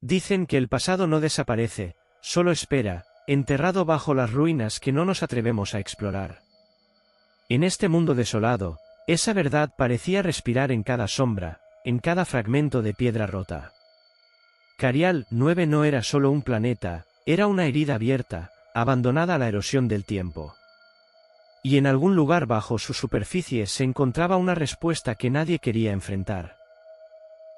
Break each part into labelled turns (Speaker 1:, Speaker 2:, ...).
Speaker 1: Dicen que el pasado no desaparece, solo espera, enterrado bajo las ruinas que no nos atrevemos a explorar. En este mundo desolado, esa verdad parecía respirar en cada sombra, en cada fragmento de piedra rota. Carial 9 no era solo un planeta, era una herida abierta, abandonada a la erosión del tiempo. Y en algún lugar bajo su superficie se encontraba una respuesta que nadie quería enfrentar.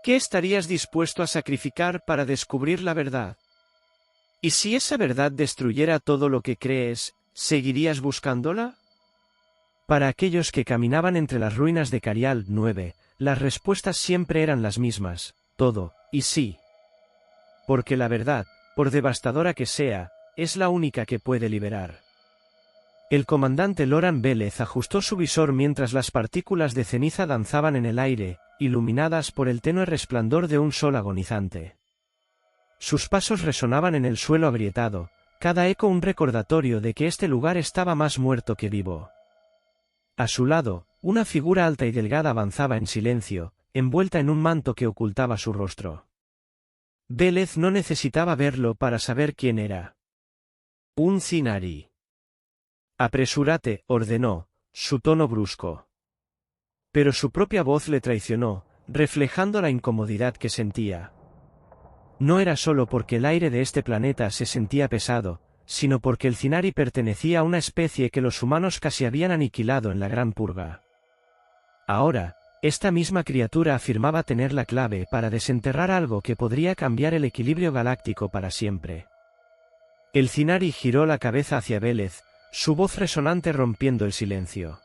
Speaker 1: ¿Qué estarías dispuesto a sacrificar para descubrir la verdad? ¿Y si esa verdad destruyera todo lo que crees, seguirías buscándola? Para aquellos que caminaban entre las ruinas de Carial 9, las respuestas siempre eran las mismas, todo, y sí. Porque la verdad, por devastadora que sea, es la única que puede liberar. El comandante Loran Vélez ajustó su visor mientras las partículas de ceniza danzaban en el aire, iluminadas por el tenue resplandor de un sol agonizante. Sus pasos resonaban en el suelo agrietado, cada eco un recordatorio de que este lugar estaba más muerto que vivo. A su lado, una figura alta y delgada avanzaba en silencio, envuelta en un manto que ocultaba su rostro. Vélez no necesitaba verlo para saber quién era. Un Thinari. Apresúrate, ordenó, su tono brusco. Pero su propia voz le traicionó, reflejando la incomodidad que sentía. No era solo porque el aire de este planeta se sentía pesado, sino porque el Thinari pertenecía a una especie que los humanos casi habían aniquilado en la Gran Purga. Ahora, esta misma criatura afirmaba tener la clave para desenterrar algo que podría cambiar el equilibrio galáctico para siempre. El Thinari giró la cabeza hacia Vélez, su voz resonante rompiendo el silencio.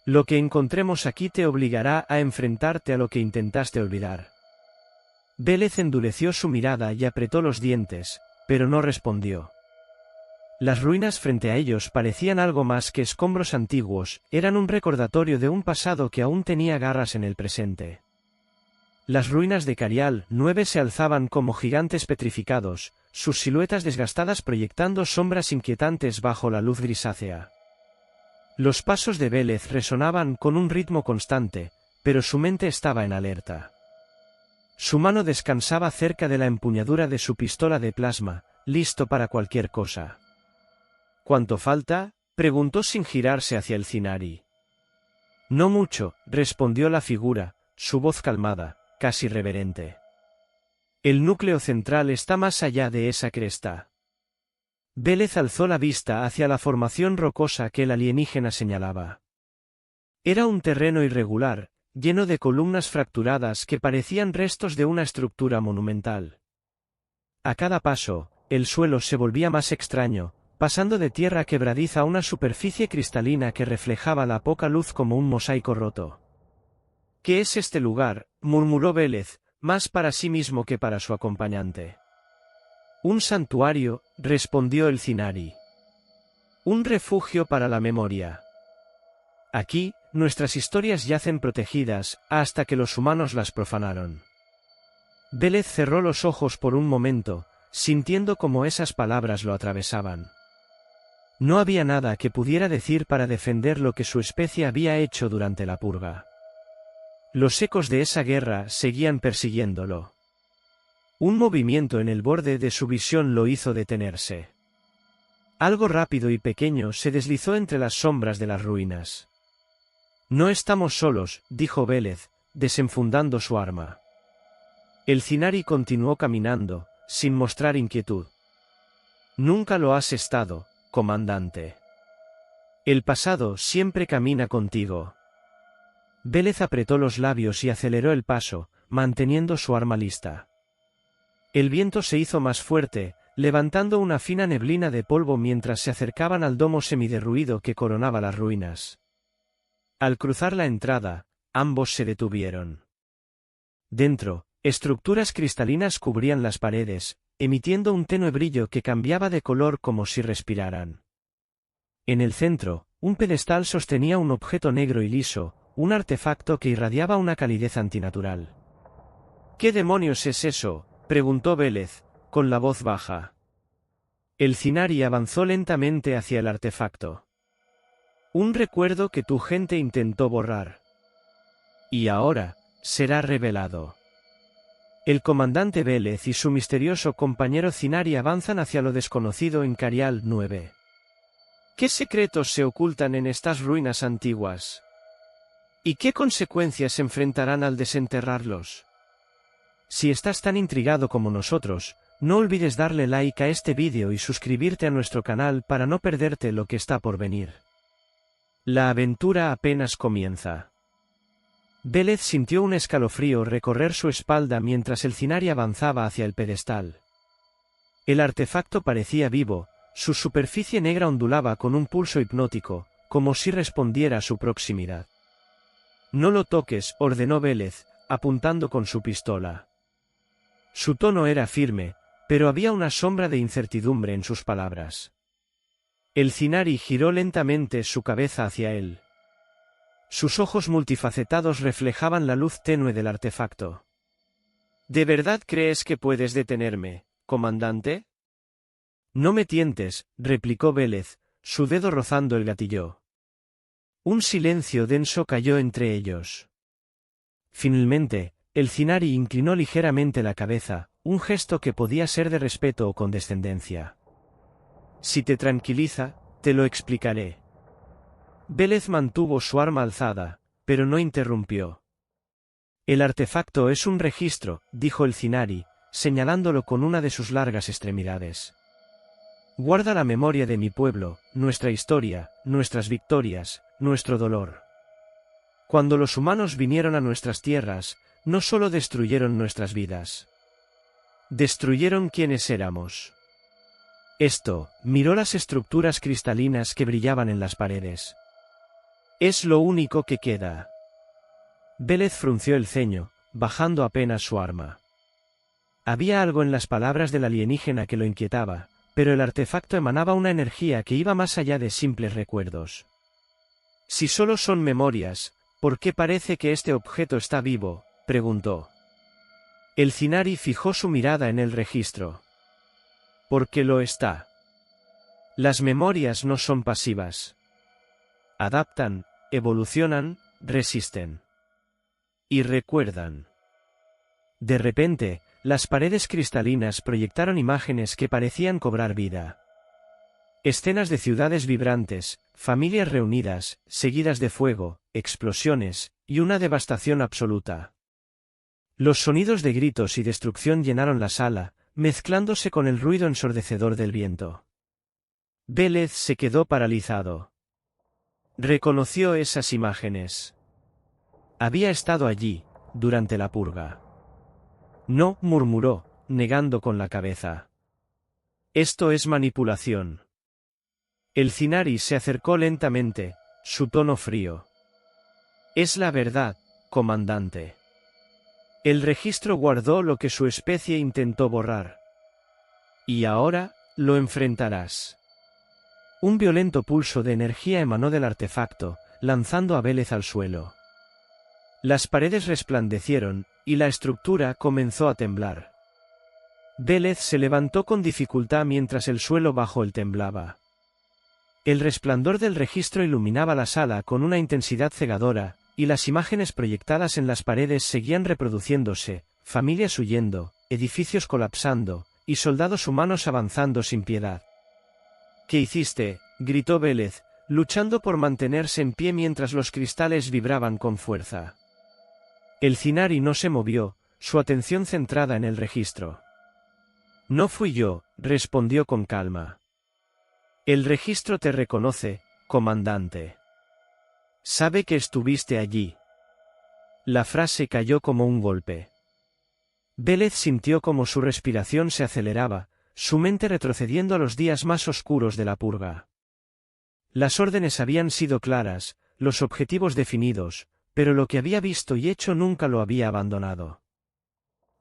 Speaker 1: Lo que encontremos aquí te obligará a enfrentarte a lo que intentaste olvidar. Vélez endureció su mirada y apretó los dientes, pero no respondió. Las ruinas frente a ellos parecían algo más que escombros antiguos, eran un recordatorio de un pasado que aún tenía garras en el presente. Las ruinas de Carial 9 se alzaban como gigantes petrificados, sus siluetas desgastadas proyectando sombras inquietantes bajo la luz grisácea. Los pasos de Vélez resonaban con un ritmo constante, pero su mente estaba en alerta. Su mano descansaba cerca de la empuñadura de su pistola de plasma, listo para cualquier cosa. ¿Cuánto falta?, preguntó sin girarse hacia el Thinari. No mucho, respondió la figura, su voz calmada, casi reverente. El núcleo central está más allá de esa cresta. Vélez alzó la vista hacia la formación rocosa que el alienígena señalaba. Era un terreno irregular, lleno de columnas fracturadas que parecían restos de una estructura monumental. A cada paso, el suelo se volvía más extraño, pasando de tierra quebradiza a una superficie cristalina que reflejaba la poca luz como un mosaico roto. ¿Qué es este lugar?, murmuró Vélez, más para sí mismo que para su acompañante. Un santuario, respondió el Thinari. Un refugio para la memoria. Aquí, nuestras historias yacen protegidas, hasta que los humanos las profanaron. Vélez cerró los ojos por un momento, sintiendo cómo esas palabras lo atravesaban. No había nada que pudiera decir para defender lo que su especie había hecho durante la purga. Los ecos de esa guerra seguían persiguiéndolo. Un movimiento en el borde de su visión lo hizo detenerse. Algo rápido y pequeño se deslizó entre las sombras de las ruinas. No estamos solos, dijo Vélez, desenfundando su arma. El Thinari continuó caminando, sin mostrar inquietud. Nunca lo has estado, comandante. El pasado siempre camina contigo. Vélez apretó los labios y aceleró el paso, manteniendo su arma lista. El viento se hizo más fuerte, levantando una fina neblina de polvo mientras se acercaban al domo semiderruido que coronaba las ruinas. Al cruzar la entrada, ambos se detuvieron. Dentro, estructuras cristalinas cubrían las paredes, emitiendo un tenue brillo que cambiaba de color como si respiraran. En el centro, un pedestal sostenía un objeto negro y liso, un artefacto que irradiaba una calidez antinatural. ¿Qué demonios es eso?, preguntó Vélez, con la voz baja. El Thinari avanzó lentamente hacia el artefacto. Un recuerdo que tu gente intentó borrar. Y ahora, será revelado. El comandante Vélez y su misterioso compañero Zinari avanzan hacia lo desconocido en Carial 9. ¿Qué secretos se ocultan en estas ruinas antiguas? ¿Y qué consecuencias se enfrentarán al desenterrarlos? Si estás tan intrigado como nosotros, no olvides darle like a este vídeo y suscribirte a nuestro canal para no perderte lo que está por venir. La aventura apenas comienza. Vélez sintió un escalofrío recorrer su espalda mientras el Zinari avanzaba hacia el pedestal. El artefacto parecía vivo, su superficie negra ondulaba con un pulso hipnótico, como si respondiera a su proximidad. «No lo toques», ordenó Vélez, apuntando con su pistola. Su tono era firme, pero había una sombra de incertidumbre en sus palabras. El Zinari giró lentamente su cabeza hacia él. Sus ojos multifacetados reflejaban la luz tenue del artefacto. ¿De verdad crees que puedes detenerme, comandante? No me tientes, replicó Vélez, su dedo rozando el gatillo. Un silencio denso cayó entre ellos. Finalmente, el Zinari inclinó ligeramente la cabeza, un gesto que podía ser de respeto o condescendencia. Si te tranquiliza, te lo explicaré. Vélez mantuvo su arma alzada, pero no interrumpió. El artefacto es un registro, dijo el Zinari, señalándolo con una de sus largas extremidades. Guarda la memoria de mi pueblo, nuestra historia, nuestras victorias, nuestro dolor. Cuando los humanos vinieron a nuestras tierras, no solo destruyeron nuestras vidas. Destruyeron quienes éramos. Esto, miró las estructuras cristalinas que brillaban en las paredes. Es lo único que queda. Vélez frunció el ceño, bajando apenas su arma. Había algo en las palabras del alienígena que lo inquietaba, pero el artefacto emanaba una energía que iba más allá de simples recuerdos. Si solo son memorias, ¿por qué parece que este objeto está vivo?, preguntó. El Zinari fijó su mirada en el registro. Porque lo está. Las memorias no son pasivas. Adaptan, evolucionan, resisten. Y recuerdan. De repente, las paredes cristalinas proyectaron imágenes que parecían cobrar vida. Escenas de ciudades vibrantes, familias reunidas, seguidas de fuego, explosiones, y una devastación absoluta. Los sonidos de gritos y destrucción llenaron la sala, mezclándose con el ruido ensordecedor del viento. Vélez se quedó paralizado. Reconoció esas imágenes. Había estado allí, durante la purga. No, murmuró, negando con la cabeza. Esto es manipulación. El Zinari se acercó lentamente, su tono frío. Es la verdad, comandante. El registro guardó lo que su especie intentó borrar. Y ahora, lo enfrentarás. Un violento pulso de energía emanó del artefacto, lanzando a Vélez al suelo. Las paredes resplandecieron, y la estructura comenzó a temblar. Vélez se levantó con dificultad mientras el suelo bajo él temblaba. El resplandor del registro iluminaba la sala con una intensidad cegadora, y las imágenes proyectadas en las paredes seguían reproduciéndose, familias huyendo, edificios colapsando, y soldados humanos avanzando sin piedad. ¿Qué hiciste?, gritó Vélez, luchando por mantenerse en pie mientras los cristales vibraban con fuerza. El Zinari no se movió, su atención centrada en el registro. No fui yo, respondió con calma. El registro te reconoce, comandante. Sabe que estuviste allí. La frase cayó como un golpe. Vélez sintió como su respiración se aceleraba, su mente retrocediendo a los días más oscuros de la purga. Las órdenes habían sido claras, los objetivos definidos, pero lo que había visto y hecho nunca lo había abandonado.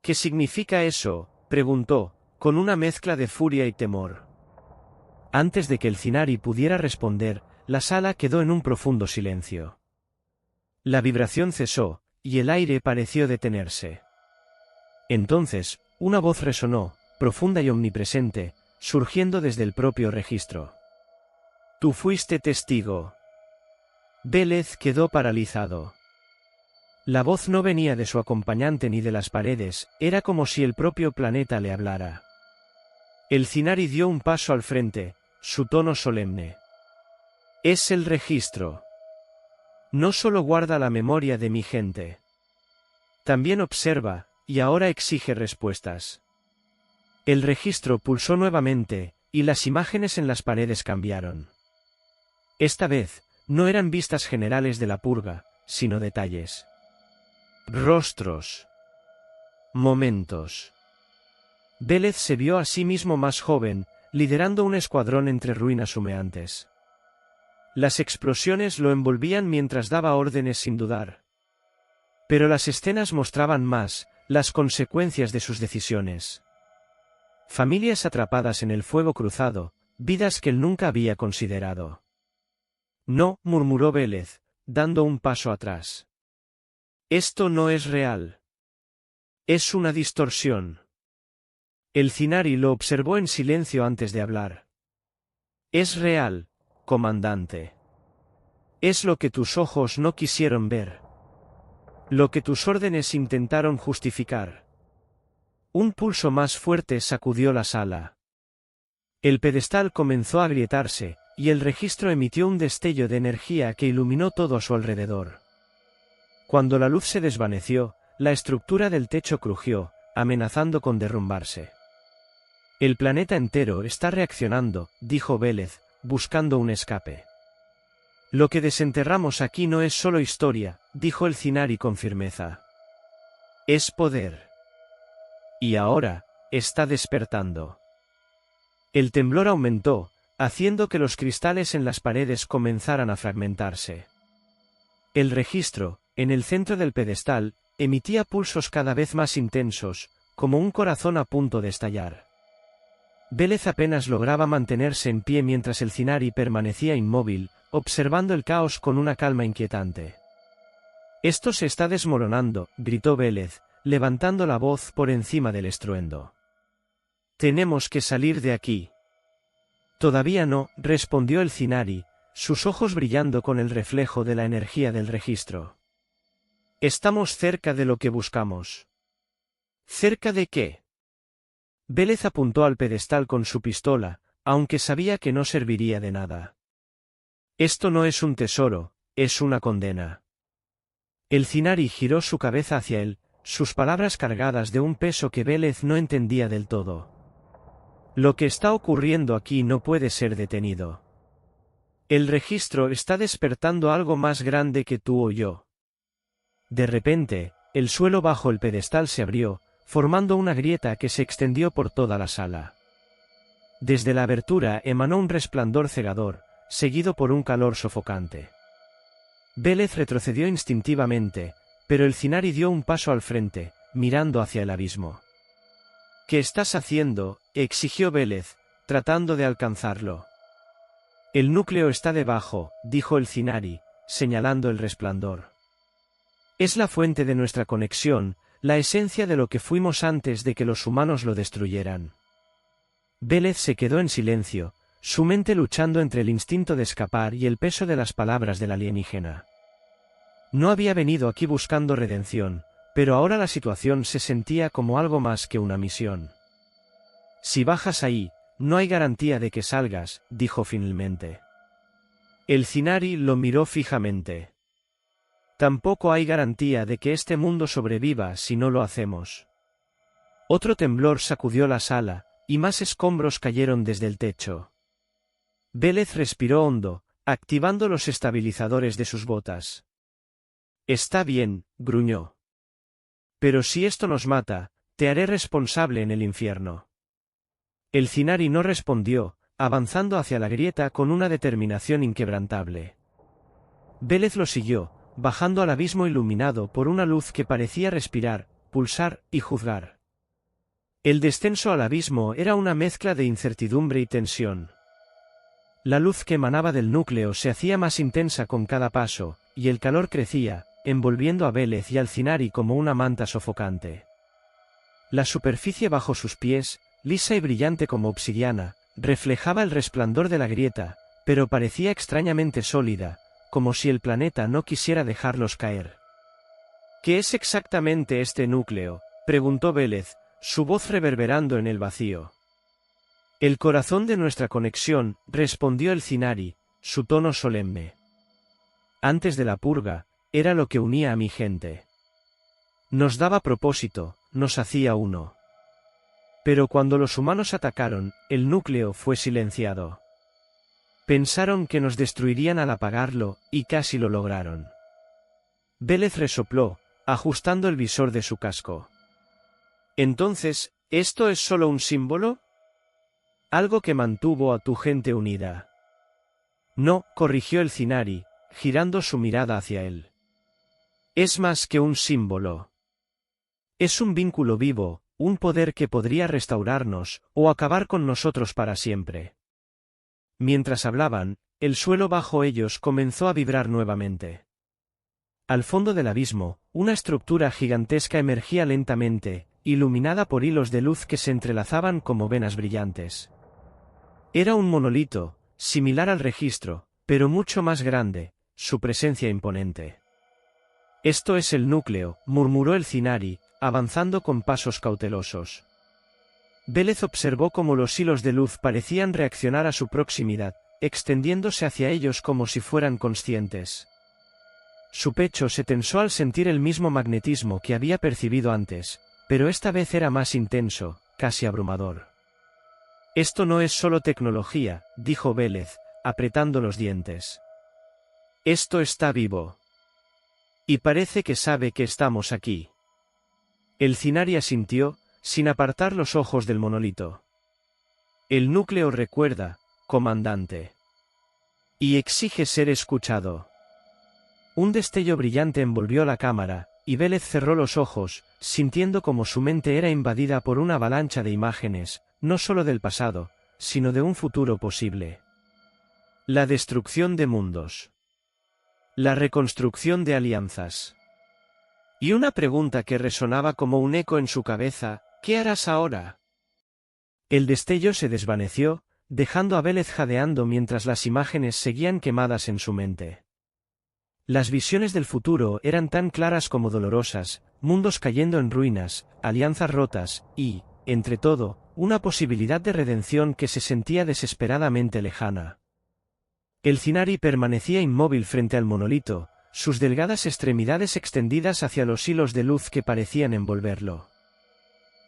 Speaker 1: ¿Qué significa eso?, preguntó, con una mezcla de furia y temor. Antes de que el Zinari pudiera responder, la sala quedó en un profundo silencio. La vibración cesó, y el aire pareció detenerse. Entonces, una voz resonó, profunda y omnipresente, surgiendo desde el propio registro. Tú fuiste testigo. Vélez quedó paralizado. La voz no venía de su acompañante ni de las paredes, era como si el propio planeta le hablara. El Zinari dio un paso al frente, su tono solemne. Es el registro. No solo guarda la memoria de mi gente. También observa, y ahora exige respuestas. El registro pulsó nuevamente, y las imágenes en las paredes cambiaron. Esta vez, no eran vistas generales de la purga, sino detalles. Rostros. Momentos. Vélez se vio a sí mismo más joven, liderando un escuadrón entre ruinas humeantes. Las explosiones lo envolvían mientras daba órdenes sin dudar. Pero las escenas mostraban más, las consecuencias de sus decisiones. Familias atrapadas en el fuego cruzado, vidas que él nunca había considerado. No, murmuró Vélez, dando un paso atrás. Esto no es real. Es una distorsión. El Zinari lo observó en silencio antes de hablar. Es real, comandante. Es lo que tus ojos no quisieron ver. Lo que tus órdenes intentaron justificar. Un pulso más fuerte sacudió la sala. El pedestal comenzó a agrietarse, y el registro emitió un destello de energía que iluminó todo a su alrededor. Cuando la luz se desvaneció, la estructura del techo crujió, amenazando con derrumbarse. El planeta entero está reaccionando, dijo Vélez, buscando un escape. Lo que desenterramos aquí no es solo historia, dijo el Zinari con firmeza. Es poder. Y ahora, está despertando. El temblor aumentó, haciendo que los cristales en las paredes comenzaran a fragmentarse. El registro, en el centro del pedestal, emitía pulsos cada vez más intensos, como un corazón a punto de estallar. Vélez apenas lograba mantenerse en pie mientras el Zinari permanecía inmóvil, observando el caos con una calma inquietante. Esto se está desmoronando, gritó Vélez, levantando la voz por encima del estruendo. Tenemos que salir de aquí. Todavía no, respondió el Zinari, sus ojos brillando con el reflejo de la energía del registro. Estamos cerca de lo que buscamos. ¿Cerca de qué? Vélez apuntó al pedestal con su pistola, aunque sabía que no serviría de nada. Esto no es un tesoro, es una condena. El Zinari giró su cabeza hacia él, sus palabras cargadas de un peso que Vélez no entendía del todo. Lo que está ocurriendo aquí no puede ser detenido. El registro está despertando algo más grande que tú o yo. De repente, el suelo bajo el pedestal se abrió, formando una grieta que se extendió por toda la sala. Desde la abertura emanó un resplandor cegador, seguido por un calor sofocante. Vélez retrocedió instintivamente, pero el Zinari dio un paso al frente, mirando hacia el abismo. ¿Qué estás haciendo?, exigió Vélez, tratando de alcanzarlo. El núcleo está debajo, dijo el Zinari, señalando el resplandor. Es la fuente de nuestra conexión, la esencia de lo que fuimos antes de que los humanos lo destruyeran. Vélez se quedó en silencio, su mente luchando entre el instinto de escapar y el peso de las palabras del alienígena. No había venido aquí buscando redención, pero ahora la situación se sentía como algo más que una misión. Si bajas ahí, no hay garantía de que salgas, dijo finalmente. El Zinari lo miró fijamente. Tampoco hay garantía de que este mundo sobreviva si no lo hacemos. Otro temblor sacudió la sala, y más escombros cayeron desde el techo. Vélez respiró hondo, activando los estabilizadores de sus botas. Está bien, gruñó. Pero si esto nos mata, te haré responsable en el infierno. El Zinari no respondió, avanzando hacia la grieta con una determinación inquebrantable. Vélez lo siguió, bajando al abismo iluminado por una luz que parecía respirar, pulsar y juzgar. El descenso al abismo era una mezcla de incertidumbre y tensión. La luz que emanaba del núcleo se hacía más intensa con cada paso, y el calor crecía, envolviendo a Vélez y al Zinari como una manta sofocante. La superficie bajo sus pies, lisa y brillante como obsidiana, reflejaba el resplandor de la grieta, pero parecía extrañamente sólida, como si el planeta no quisiera dejarlos caer. ¿Qué es exactamente este núcleo?, preguntó Vélez, su voz reverberando en el vacío. El corazón de nuestra conexión, respondió el Zinari, su tono solemne. Antes de la purga, era lo que unía a mi gente. Nos daba propósito, nos hacía uno. Pero cuando los humanos atacaron, el núcleo fue silenciado. Pensaron que nos destruirían al apagarlo, y casi lo lograron. Vélez resopló, ajustando el visor de su casco. Entonces, ¿esto es solo un símbolo? Algo que mantuvo a tu gente unida. No, corrigió el Zinari, girando su mirada hacia él. Es más que un símbolo. Es un vínculo vivo, un poder que podría restaurarnos, o acabar con nosotros para siempre. Mientras hablaban, el suelo bajo ellos comenzó a vibrar nuevamente. Al fondo del abismo, una estructura gigantesca emergía lentamente, iluminada por hilos de luz que se entrelazaban como venas brillantes. Era un monolito, similar al registro, pero mucho más grande, su presencia imponente. Esto es el núcleo, murmuró el Zinari, avanzando con pasos cautelosos. Vélez observó cómo los hilos de luz parecían reaccionar a su proximidad, extendiéndose hacia ellos como si fueran conscientes. Su pecho se tensó al sentir el mismo magnetismo que había percibido antes, pero esta vez era más intenso, casi abrumador. Esto no es solo tecnología, dijo Vélez, apretando los dientes. Esto está vivo. Y parece que sabe que estamos aquí. El Zinari asintió, sin apartar los ojos del monolito. El núcleo recuerda, comandante. Y exige ser escuchado. Un destello brillante envolvió la cámara, y Vélez cerró los ojos, sintiendo como su mente era invadida por una avalancha de imágenes, no solo del pasado, sino de un futuro posible. La destrucción de mundos. La reconstrucción de alianzas. Y una pregunta que resonaba como un eco en su cabeza: ¿qué harás ahora? El destello se desvaneció, dejando a Vélez jadeando mientras las imágenes seguían quemadas en su mente. Las visiones del futuro eran tan claras como dolorosas, mundos cayendo en ruinas, alianzas rotas, y, entre todo, una posibilidad de redención que se sentía desesperadamente lejana. El Zinari permanecía inmóvil frente al monolito, sus delgadas extremidades extendidas hacia los hilos de luz que parecían envolverlo.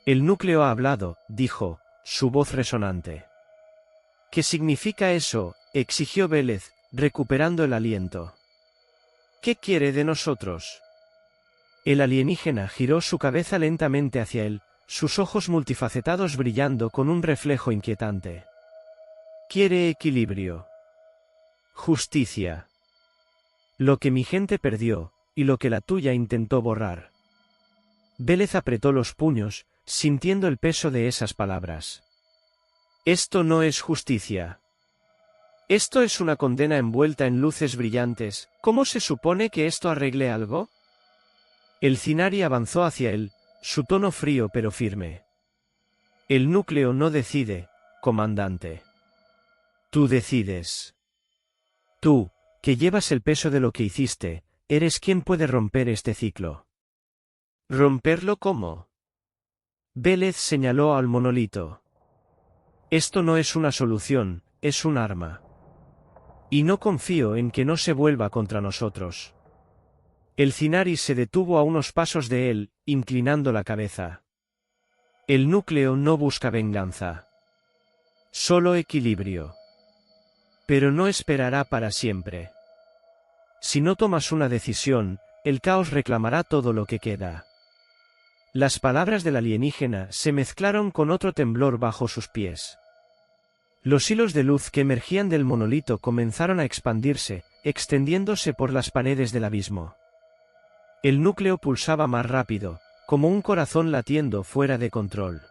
Speaker 1: El núcleo ha hablado, dijo, su voz resonante. ¿Qué significa eso?, exigió Vélez, recuperando el aliento. ¿Qué quiere de nosotros? El alienígena giró su cabeza lentamente hacia él, sus ojos multifacetados brillando con un reflejo inquietante. Quiere equilibrio. Justicia. Lo que mi gente perdió, y lo que la tuya intentó borrar. Vélez apretó los puños, sintiendo el peso de esas palabras. Esto no es justicia. Esto es una condena envuelta en luces brillantes. ¿Cómo se supone que esto arregle algo? El Zinari avanzó hacia él, su tono frío pero firme. El núcleo no decide, comandante. Tú decides. Tú, que llevas el peso de lo que hiciste, eres quien puede romper este ciclo. ¿Romperlo cómo? Vélez señaló al monolito. Esto no es una solución, es un arma. Y no confío en que no se vuelva contra nosotros. El Zinari se detuvo a unos pasos de él, inclinando la cabeza. El núcleo no busca venganza. Solo equilibrio. Pero no esperará para siempre. Si no tomas una decisión, el caos reclamará todo lo que queda. Las palabras del alienígena se mezclaron con otro temblor bajo sus pies. Los hilos de luz que emergían del monolito comenzaron a expandirse, extendiéndose por las paredes del abismo. El núcleo pulsaba más rápido, como un corazón latiendo fuera de control.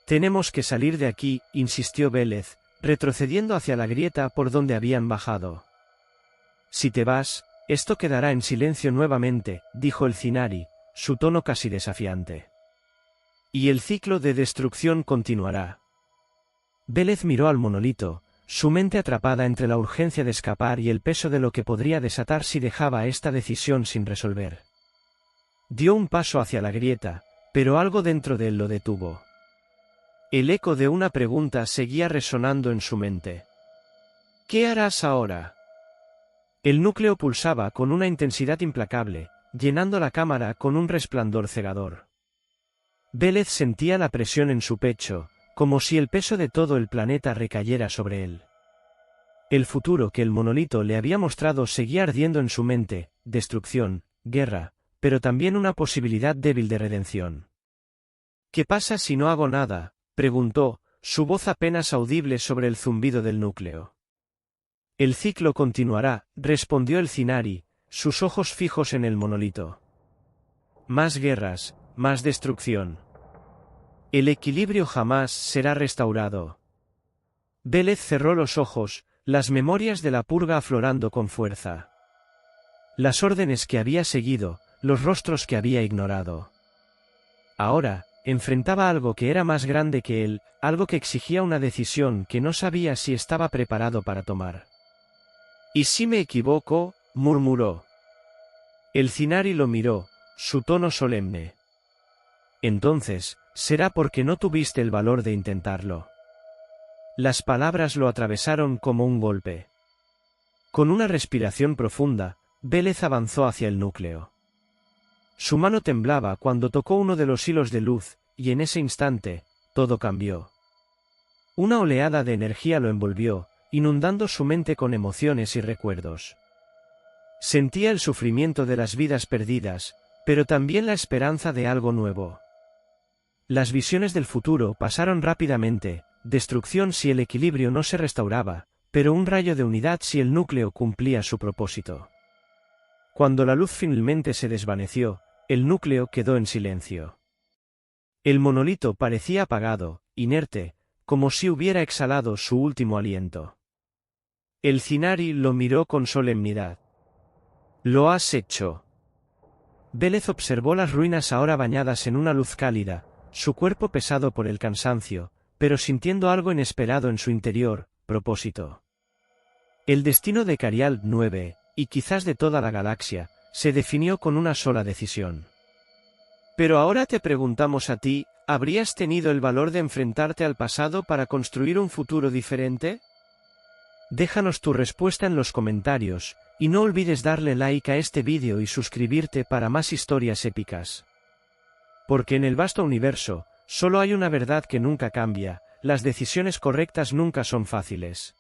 Speaker 1: Tenemos que salir de aquí, insistió Vélez, retrocediendo hacia la grieta por donde habían bajado. Si te vas, esto quedará en silencio nuevamente, dijo el Zinari, su tono casi desafiante. Y el ciclo de destrucción continuará. Vélez miró al monolito, su mente atrapada entre la urgencia de escapar y el peso de lo que podría desatar si dejaba esta decisión sin resolver. Dio un paso hacia la grieta, pero algo dentro de él lo detuvo. El eco de una pregunta seguía resonando en su mente. ¿Qué harás ahora? El núcleo pulsaba con una intensidad implacable, llenando la cámara con un resplandor cegador. Vélez sentía la presión en su pecho, como si el peso de todo el planeta recayera sobre él. El futuro que el monolito le había mostrado seguía ardiendo en su mente: destrucción, guerra, pero también una posibilidad débil de redención. ¿Qué pasa si no hago nada?, preguntó, su voz apenas audible sobre el zumbido del núcleo. El ciclo continuará, respondió el Zinari, sus ojos fijos en el monolito. Más guerras, más destrucción. El equilibrio jamás será restaurado. Vélez cerró los ojos, las memorias de la purga aflorando con fuerza. Las órdenes que había seguido, los rostros que había ignorado. Ahora, enfrentaba algo que era más grande que él, algo que exigía una decisión que no sabía si estaba preparado para tomar. «¿Y si me equivoco?», murmuró. El Zinari lo miró, su tono solemne. «Entonces, será porque no tuviste el valor de intentarlo». Las palabras lo atravesaron como un golpe. Con una respiración profunda, Vélez avanzó hacia el núcleo. Su mano temblaba cuando tocó uno de los hilos de luz, y en ese instante, todo cambió. Una oleada de energía lo envolvió, inundando su mente con emociones y recuerdos. Sentía el sufrimiento de las vidas perdidas, pero también la esperanza de algo nuevo. Las visiones del futuro pasaron rápidamente: destrucción si el equilibrio no se restauraba, pero un rayo de unidad si el núcleo cumplía su propósito. Cuando la luz finalmente se desvaneció, el núcleo quedó en silencio. El monolito parecía apagado, inerte, como si hubiera exhalado su último aliento. El Zinari lo miró con solemnidad. «Lo has hecho». Vélez observó las ruinas ahora bañadas en una luz cálida, su cuerpo pesado por el cansancio, pero sintiendo algo inesperado en su interior: propósito. El destino de Carial 9, y quizás de toda la galaxia, se definió con una sola decisión. Pero ahora te preguntamos a ti, ¿habrías tenido el valor de enfrentarte al pasado para construir un futuro diferente? Déjanos tu respuesta en los comentarios, y no olvides darle like a este vídeo y suscribirte para más historias épicas. Porque en el vasto universo, solo hay una verdad que nunca cambia: las decisiones correctas nunca son fáciles.